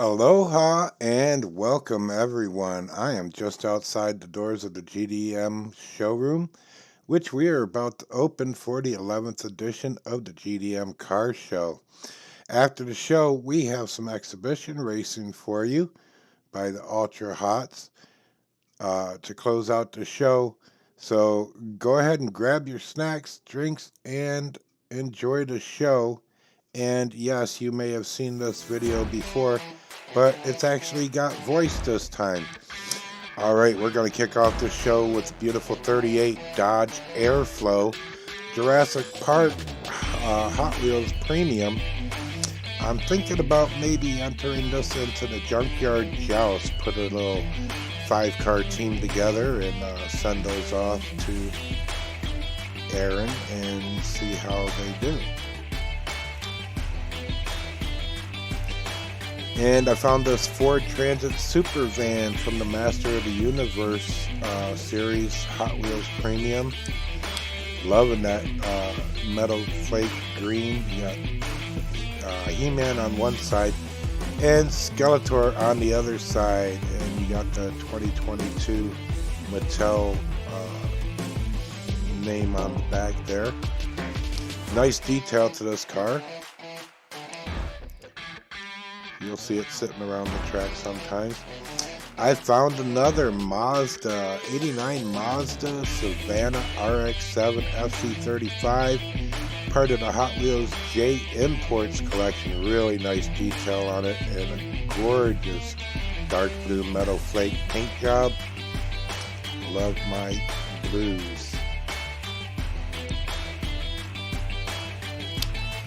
Aloha and welcome everyone. I am just outside the doors of the GDM showroom, which we are about to open for the 11th edition of the GDM Car Show. After the show, we have some exhibition racing for you by the Ultra Hots to close out the show. So go ahead and grab your snacks, drinks, and enjoy the show. And yes, you may have seen this video before, but it's actually got voice this time. All right, we're going to kick off the show with beautiful 38 Dodge Airflow Jurassic Park Hot Wheels Premium. I'm thinking about maybe entering this into the Junkyard Joust, put a little 5-car team together and send those off to Aaron and see how they do. And I found this Ford Transit Super Van from the Master of the Universe series Hot Wheels Premium. Loving that metal flake green. You got He-Man on one side and Skeletor on the other side. And you got the 2022 Mattel name on the back there. Nice detail to this car. You'll see it sitting around the track sometimes. I found another Mazda, 89 Mazda Savannah RX-7 FC35, part of the Hot Wheels J Imports collection. Really nice detail on it and a gorgeous dark blue metal flake paint job. Love my blues.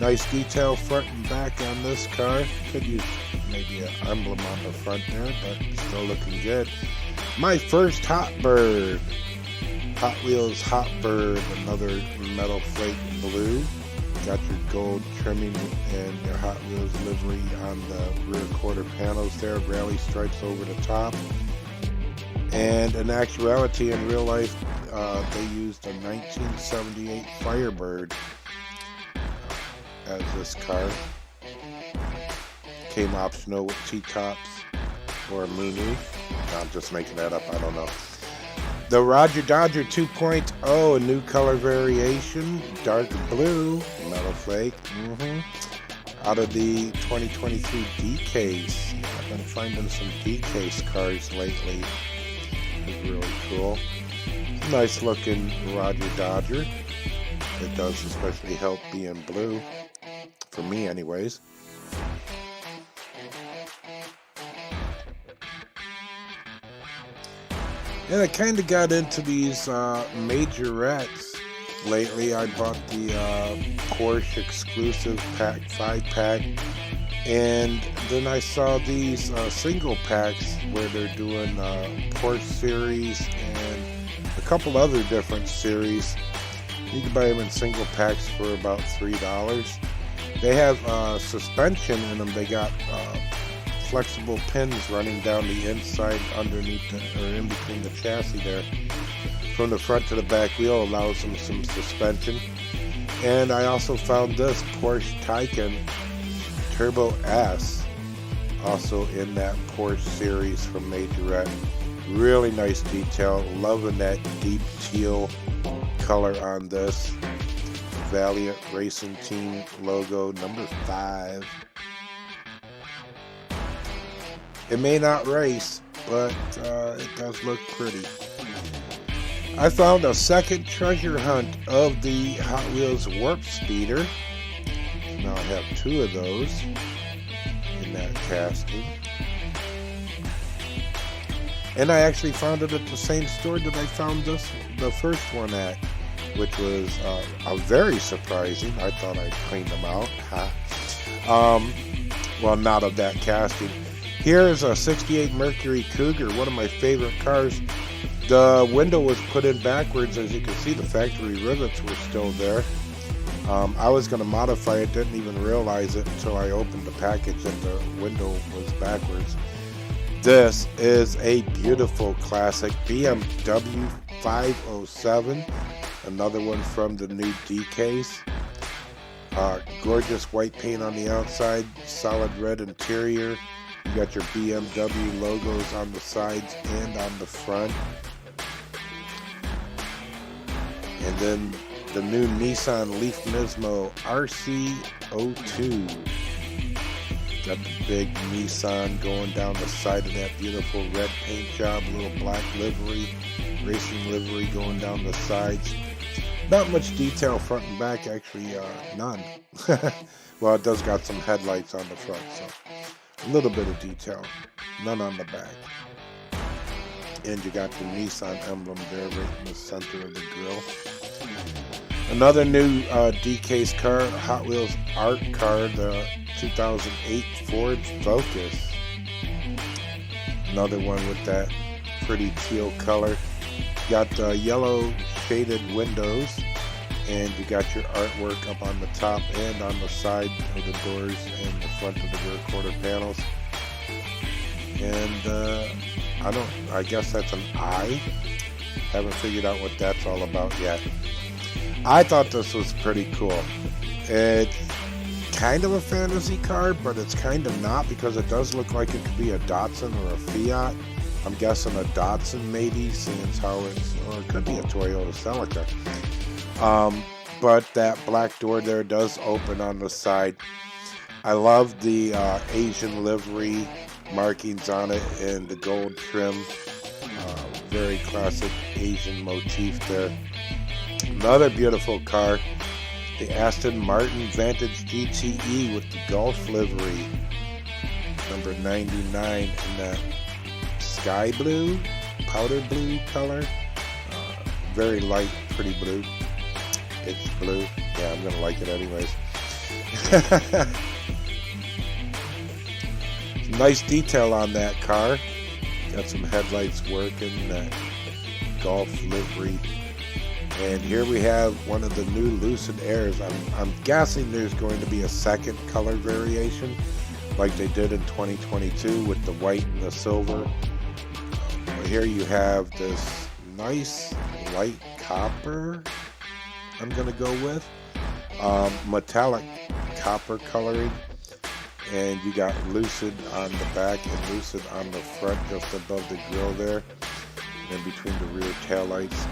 Nice detail front and back on this car. Could use maybe an emblem on the front there, but still looking good. My first Hot Bird. Hot Wheels Hot Bird, another metal flake blue. Got your gold trimming and your Hot Wheels livery on the rear quarter panels there. Rally stripes over the top. And in actuality, in real life, they used a 1978 Firebird as this car. Came optional with T-tops or a moonroof. I'm just making that up, I don't know. The Roger Dodger 2.0, a new color variation, dark blue, metal flake, out of the 2023 D-Case. I've been finding some D-Case cars lately. It's really cool. Nice looking Roger Dodger. It does especially help being blue. For me anyways. And I kind of got into these majorettes lately. I bought the Porsche exclusive pack 5-pack, and then I saw these single packs where they're doing Porsche series and a couple other different series. You can buy them in single packs for about $3. They have suspension in them. They got flexible pins running down the inside underneath or in between the chassis there. From the front to the back wheel allows them some suspension. And I also found this Porsche Taycan Turbo S, also in that Porsche series from Majorette. Really nice detail. Loving that deep teal color on this. Valiant Racing Team logo number 5. It may not race, but it does look pretty. I found a second treasure hunt of the Hot Wheels Warp Speeder. Now I have 2 of those in that casting. And I actually found it at the same store that I found the first one at, which was very surprising. I thought I'd cleaned them out. Well, not of that casting. Here's a 68 Mercury Cougar, one of my favorite cars. The window was put in backwards. As you can see, the factory rivets were still there. I was going to modify it, didn't even realize it until I opened the package that the window was backwards. This is a beautiful classic BMW 507, another one from the new D-Case. Gorgeous white paint on the outside, solid red interior, You got your BMW logos on the sides and on the front. And then the new Nissan Leaf Nismo RC02. Got the big Nissan going down the side of that beautiful red paint job, little black livery, racing livery going down the sides. Not much detail front and back, actually none. Well, it does got some headlights on the front, so a little bit of detail, none on the back. And you got the Nissan emblem there right in the center of the grille. Another new DIECAST car, Hot Wheels art car, the 2008 Ford Focus. Another one with that pretty teal color. Got yellow shaded windows, and you got your artwork up on the top and on the side of the doors and the front of the rear quarter panels. And I guess that's an eye. Haven't figured out what that's all about yet. I thought this was pretty cool. It's kind of a fantasy car, but it's kind of not, because it does look like it could be a Datsun or a Fiat. I'm guessing a Datsun maybe, seeing how it's, or it could be a Toyota Celica. But that black door there does open on the side. I love the Asian livery markings on it and the gold trim. Very classic Asian motif there. Another beautiful car, the Aston Martin Vantage GTE with the Golf livery, number 99 in that sky blue, powder blue color. Very light, pretty blue. It's blue. Yeah, I'm going to like it anyways. Nice detail on that car. Got some headlights working, that Golf livery. And here we have one of the new Lucid Airs. I'm guessing there's going to be a second color variation like they did in 2022 with the white and the silver. But here you have this nice light copper, I'm going to go with. Metallic copper coloring. And you got Lucid on the back and Lucid on the front just above the grille there. And between the rear taillights.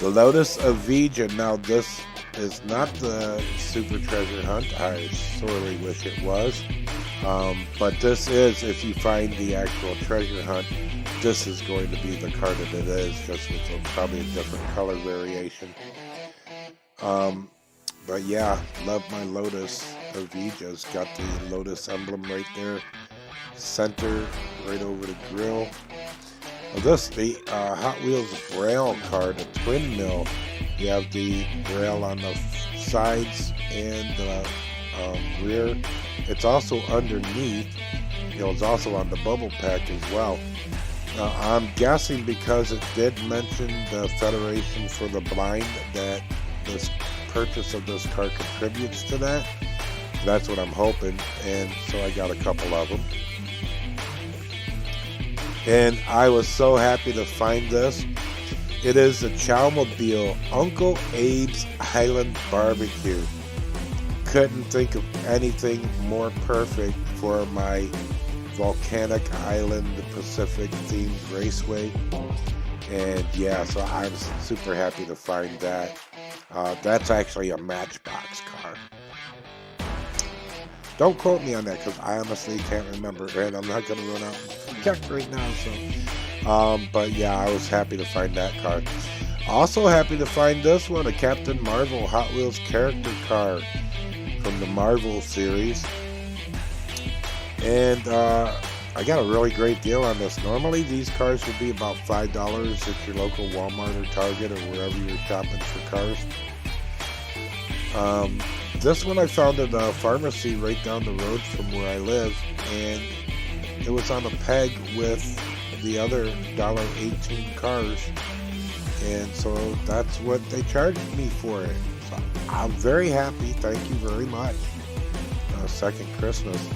The Lotus Evija. Now this is not the Super Treasure Hunt. I sorely wish it was. But this is, if you find the actual treasure hunt, this is going to be the car that it is, just with probably a different color variation. But yeah, love my Lotus Evija's. Got the Lotus emblem right there. Center, right over the grill. The Hot Wheels Braille car, the twin mill. You have the Braille on the sides and the rear. It's also underneath. It's also on the bubble pack as well. Now, I'm guessing because it did mention the Federation for the Blind that this purchase of this car contributes to that. That's what I'm hoping, and so I got a couple of them. And I was so happy to find this. It is the Chowmobile Uncle Abe's Highland Barbecue. Couldn't think of anything more perfect for my volcanic island Pacific themed raceway. And yeah, so I'm super happy to find that. That's actually a Matchbox car. Don't quote me on that, because I honestly can't remember, and I'm not going to run out and check right now. So, but yeah, I was happy to find that car. Also happy to find this one, a Captain Marvel Hot Wheels character car from the Marvel series. And I got a really great deal on this. Normally these cars would be about $5 at your local Walmart or Target or wherever you're shopping for cars. This one I found at a pharmacy right down the road from where I live, and it was on a peg with the other $1.18 cars, and so that's what they charged me for it. So I'm very happy. Thank you very much. Second Christmas.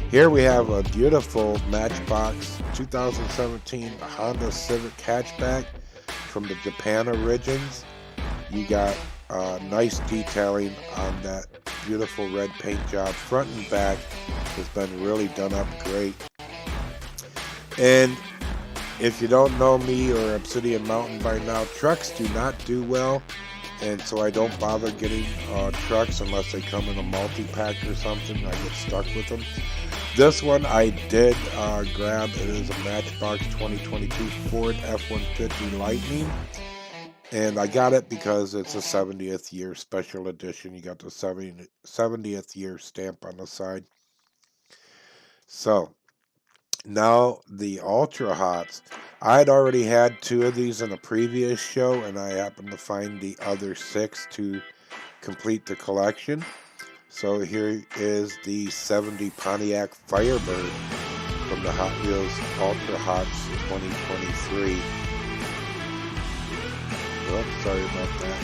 Here we have a beautiful Matchbox 2017 Honda Civic hatchback from the Japan Origins. You got Nice detailing on that beautiful red paint job. Front and back has been really done up great. And if you don't know me or Obsidian Mountain by now, trucks do not do well. And so I don't bother getting trucks unless they come in a multi-pack or something. I get stuck with them. This one I did grab. It is a Matchbox 2022 Ford F-150 Lightning. And I got it because it's a 70th year special edition. You got the 70th year stamp on the side. So, now the Ultra Hots. I'd already had 2 of these in a previous show, and I happened to find the other 6 to complete the collection. So here is the 70 Pontiac Firebird from the Hot Wheels Ultra Hots 2023. Oops, sorry about that.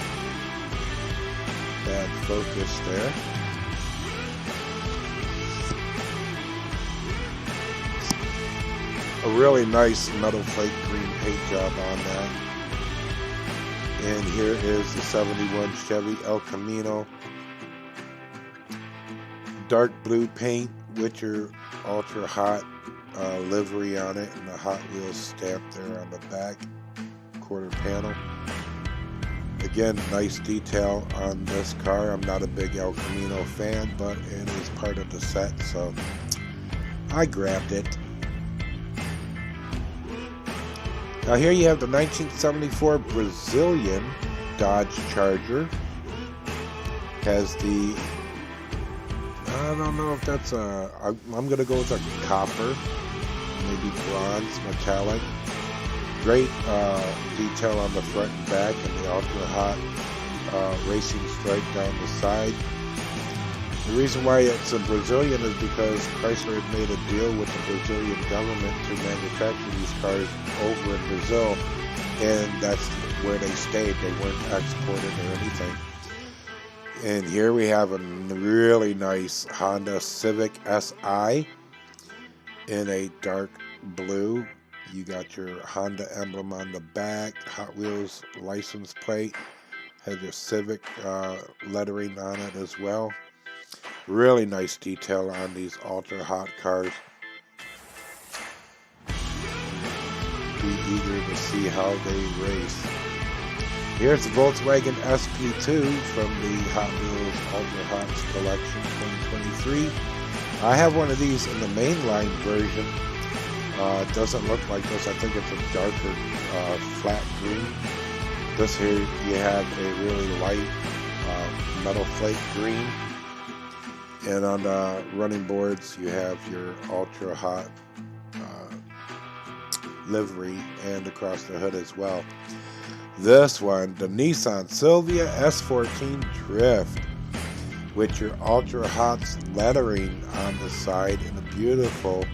Bad focus there. A really nice metal flake green paint job on that. And here is the 71 Chevy El Camino. Dark blue paint with your Ultra Hot livery on it, and the Hot Wheels stamp there on the back quarter panel. Again, nice detail on this car. I'm not a big El Camino fan, but it is part of the set, so I grabbed it. Now here you have the 1974 Brazilian Dodge Charger. Has the, I don't know if that's a, I'm going to go with a copper, maybe bronze, metallic. Great detail on the front and back, and the Ultra Hot racing stripe down the side. The reason why it's a Brazilian is because Chrysler had made a deal with the Brazilian government to manufacture these cars over in Brazil, and that's where they stayed. They weren't exported or anything. And here we have a really nice Honda Civic Si in a dark blue. You got your Honda emblem on the back, Hot Wheels license plate, has your Civic lettering on it as well. Really nice detail on these Ultra Hot cars. Be eager to see how they race. Here's the Volkswagen SP2 from the Hot Wheels Ultra Hots Collection 2023. I have one of these in the mainline version. It doesn't look like this. I think it's a darker flat green. This here you have a really light metal flake green. And on the running boards you have your Ultra Hot livery and across the hood as well. This one, the Nissan Silvia S14 Drift with your Ultra Hots lettering on the side and a beautiful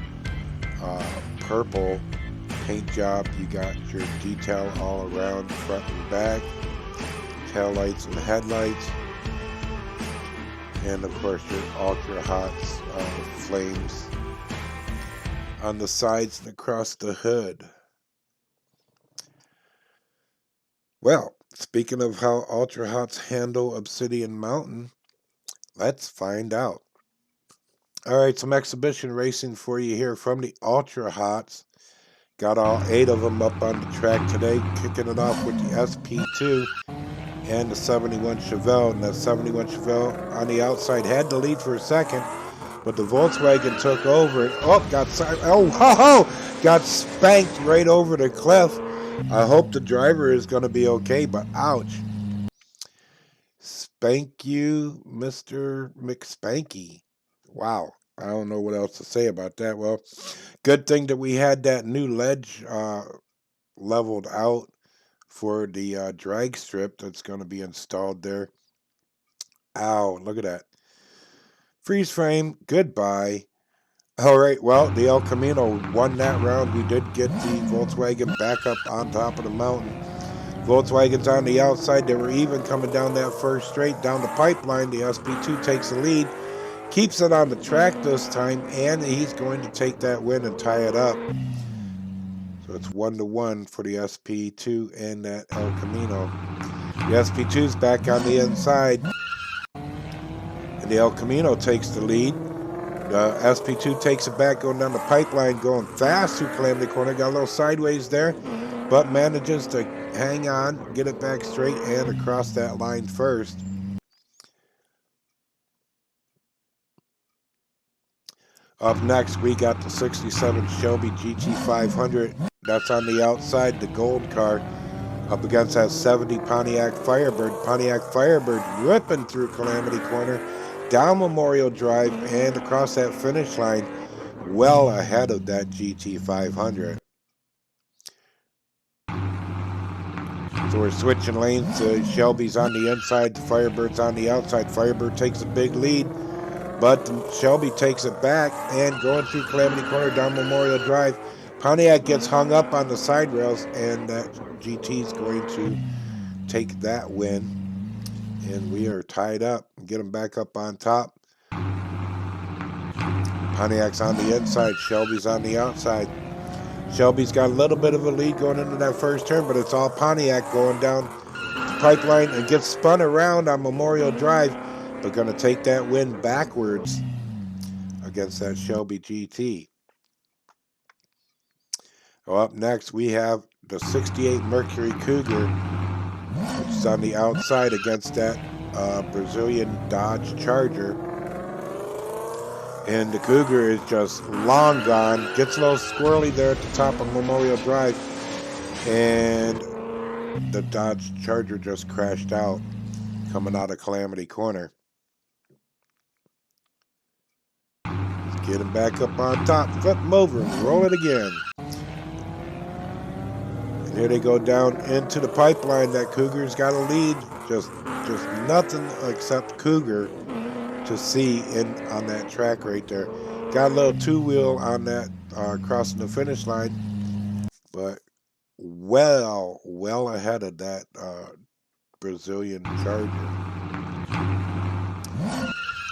purple paint job. You got your detail all around front and back, tail lights and headlights, and of course your Ultra Hots flames on the sides and across the hood. Well, speaking of how Ultra Hots handle Obsidian Mountain, let's find out. Alright, some exhibition racing for you here from the Ultra Hots. Got all 8 of them up on the track today, kicking it off with the SP2 and the 71 Chevelle. And that 71 Chevelle on the outside had the lead for a second, but the Volkswagen took over it. Got spanked right over the cliff. I hope the driver is going to be okay, but ouch. Spank you, Mr. McSpanky. Wow, I don't know what else to say about that. Well, good thing that we had that new ledge leveled out for the drag strip that's going to be installed there. Ow, look at that. Freeze frame, goodbye. All right, well, the El Camino won that round. We did get the Volkswagen back up on top of the mountain. Volkswagen's on the outside. They were even coming down that first straight down the pipeline. The SP2 takes the lead, keeps it on the track this time, and he's going to take that win and tie it up. So it's 1-1 for the SP2 and that El Camino. The SP2's back on the inside, and the El Camino takes the lead. The SP2 takes it back, going down the pipeline, going fast through Calamity Corner. Got a little sideways there, but manages to hang on, get it back straight and across that line first. Up next, we got the 67 Shelby GT500. That's on the outside, the gold car. Up against that 70 Pontiac Firebird. Pontiac Firebird ripping through Calamity Corner, down Memorial Drive, and across that finish line, well ahead of that GT500. So we're switching lanes. Shelby's on the inside, the Firebird's on the outside. Firebird takes a big lead, but Shelby takes it back, and going through Calamity Corner down Memorial Drive, Pontiac gets hung up on the side rails, and that GT's going to take that win. And we are tied up. Get them back up on top. Pontiac's on the inside. Shelby's on the outside. Shelby's got a little bit of a lead going into that first turn, but it's all Pontiac going down the pipeline and gets spun around on Memorial Drive, but going to take that win backwards against that Shelby GT. Well, up next, we have the 68 Mercury Cougar, which is on the outside against that Brazilian Dodge Charger. And the Cougar is just long gone. Gets a little squirrely there at the top of Memorial Drive. And the Dodge Charger just crashed out coming out of Calamity Corner. Let's get him back up on top. Flip him over and roll it again. And here they go down into the pipeline. That Cougar's got a lead. Just nothing except Cougar to see on that track right there. Got a little two-wheel on that crossing the finish line, but well ahead of that Brazilian Charger.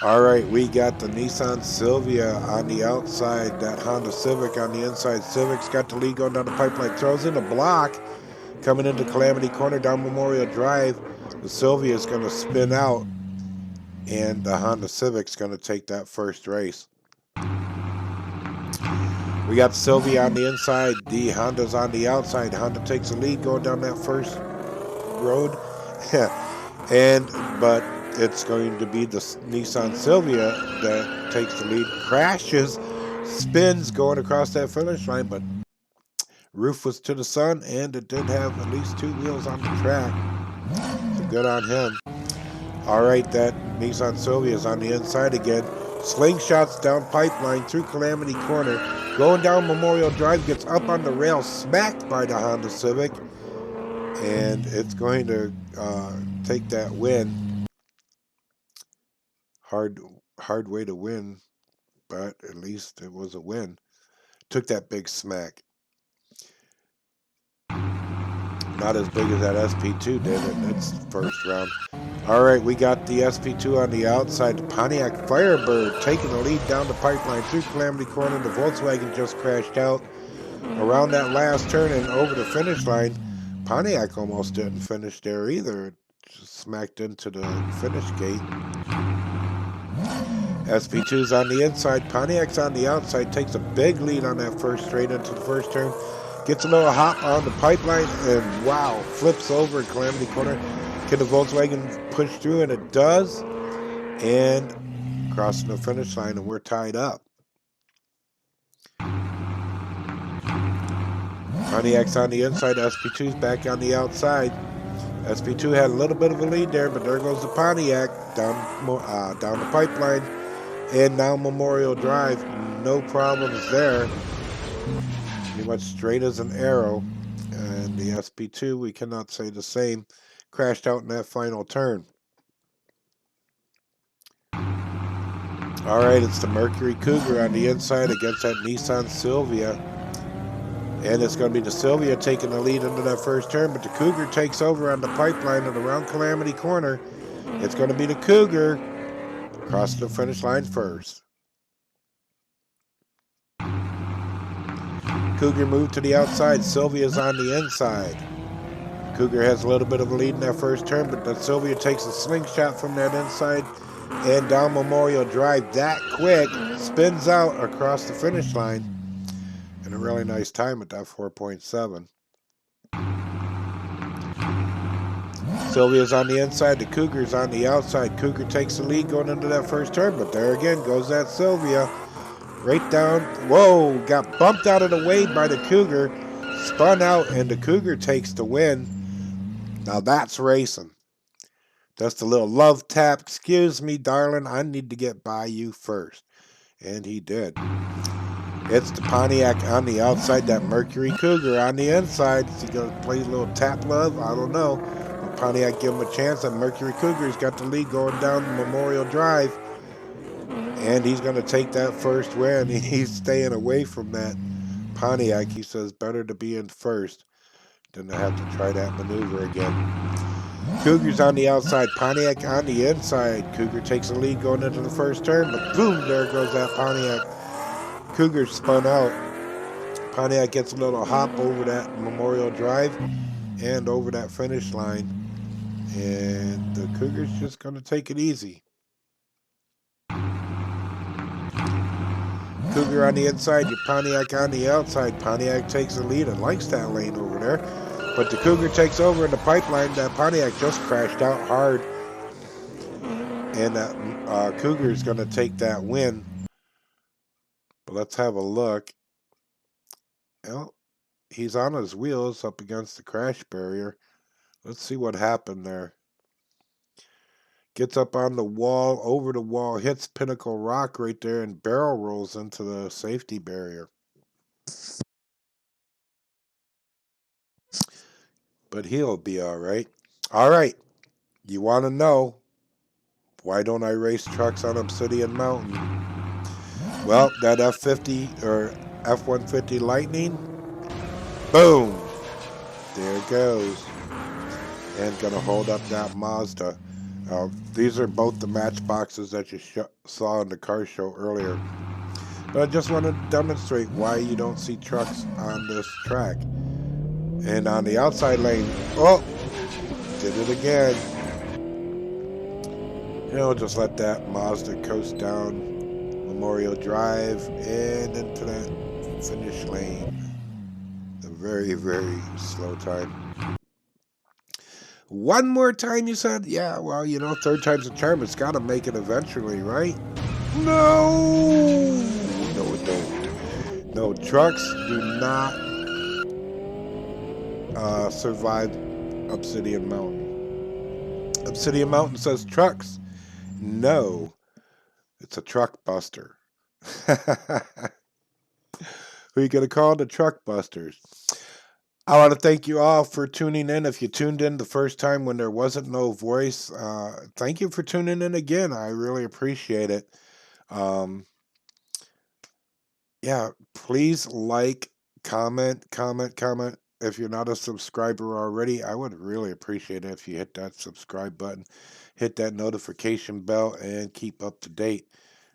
All right, we got the Nissan Silvia on the outside, that Honda Civic on the inside. Civic's got the lead going down the pipeline, throws in a block, coming into Calamity Corner down Memorial Drive. The Silvia is going to spin out, and the Honda Civic's going to take that first race. We got Silvia on the inside, the Honda's on the outside. Honda takes the lead going down that first road. But it's going to be the Nissan Silvia that takes the lead, crashes, spins going across that finish line, but roof was to the sun, and it did have at least two wheels on the track. So good on him. All right, that Nissan Silvia is on the inside again. Slingshots down pipeline through Calamity Corner. Going down Memorial Drive, gets up on the rail, smacked by the Honda Civic. And it's going to take that win. Hard way to win, but at least it was a win. Took that big smack. Not as big as that SP2 did in its first round. All right, we got the SP2 on the outside. The Pontiac Firebird taking the lead down the pipeline through Calamity Corner. The Volkswagen just crashed out around that last turn and over the finish line. Pontiac almost didn't finish there either. It just smacked into the finish gate. SP2's on the inside. Pontiac's on the outside. Takes a big lead on that first straight into the first turn. Gets a little hop on the pipeline, and wow, flips over in Calamity Corner. Can the Volkswagen push through? And it does. And crossing the finish line, and we're tied up. Pontiac's on the inside. SP2's back on the outside. SP2 had a little bit of a lead there, but there goes the Pontiac down the pipeline. And now Memorial Drive, no problems there. Pretty much straight as an arrow. And the SP2, we cannot say the same. Crashed out in that final turn. All right, it's the Mercury Cougar on the inside against that Nissan Silvia. And it's going to be the Silvia taking the lead into that first turn, but the Cougar takes over on the pipeline and around Calamity Corner. It's going to be the Cougar crossing the finish line first. Cougar moved to the outside. Silvia's on the inside. Cougar has a little bit of a lead in that first turn, but then Sylvia takes a slingshot from that inside and down Memorial Drive that quick, spins out across the finish line, and a really nice time at that 4.7. Sylvia's on the inside, the Cougar's on the outside. Cougar takes the lead going into that first turn, but there again goes that Sylvia. Right down, whoa, got bumped out of the way by the Cougar, spun out, and the Cougar takes the win. Now that's racing. Just a little love tap. Excuse me, darling, I need to get by you first. And he did. It's the Pontiac on the outside, that Mercury Cougar on the inside. Is he going to play a little tap love? I don't know. But Pontiac give him a chance, and Mercury Cougar's got the lead going down Memorial Drive. And he's going to take that first win. He's staying away from that Pontiac. He says better to be in first than to have to try that maneuver again. Cougar's on the outside, Pontiac on the inside. Cougar takes the lead going into the first turn, but boom, there goes that Pontiac. Cougar spun out. Pontiac gets a little hop over that Memorial Drive and over that finish line. And the Cougar's just going to take it easy. Cougar on the inside, your Pontiac on the outside. Pontiac takes the lead and likes that lane over there. But the Cougar takes over in the pipeline. That Pontiac just crashed out hard. And that Cougar is going to take that win. But let's have a look. Well, he's on his wheels up against the crash barrier. Let's see what happened there. Gets up on the wall, over the wall, hits Pinnacle Rock right there, and barrel rolls into the safety barrier. But he'll be all right. All right. You want to know, why don't I race trucks on Obsidian Mountain? Well, that F50 or F-150 Lightning, boom, there it goes. And gonna hold up that Mazda. These are both the matchboxes that you saw in the car show earlier. But I just want to demonstrate why you don't see trucks on this track. And on the outside lane, oh, did it again. Just let that Mazda coast down Memorial Drive and into that finish lane. A very, very slow time. One more time, you said? Yeah, well, third time's a charm. It's got to make it eventually, right? No! No, it don't. No, trucks do not survive Obsidian Mountain. Obsidian Mountain says trucks. No, it's a truck buster. Who are you going to call? The truck busters. I want to thank you all for tuning in. If you tuned in the first time when there wasn't no voice, thank you for tuning in again. I really appreciate it. Yeah, please like, comment. If you're not a subscriber already, I would really appreciate it if you hit that subscribe button, hit that notification bell, and keep up to date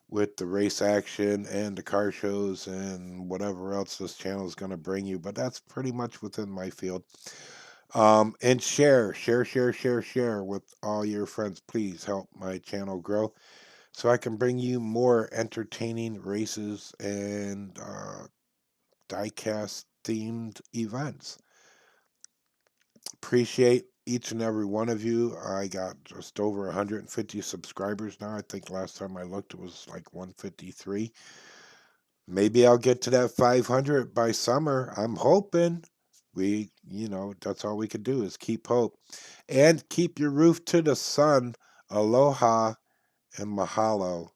with the race action and the car shows and whatever else this channel is going to bring you. But that's pretty much within my field. And share with all your friends. Please help my channel grow so I can bring you more entertaining races and diecast themed events. Appreciate each and every one of you. I got just over 150 subscribers now. I think last time I looked it was like 153. Maybe I'll get to that 500 by summer. I'm hoping. That's all we could do is keep hope. And keep your roof to the sun. Aloha and Mahalo.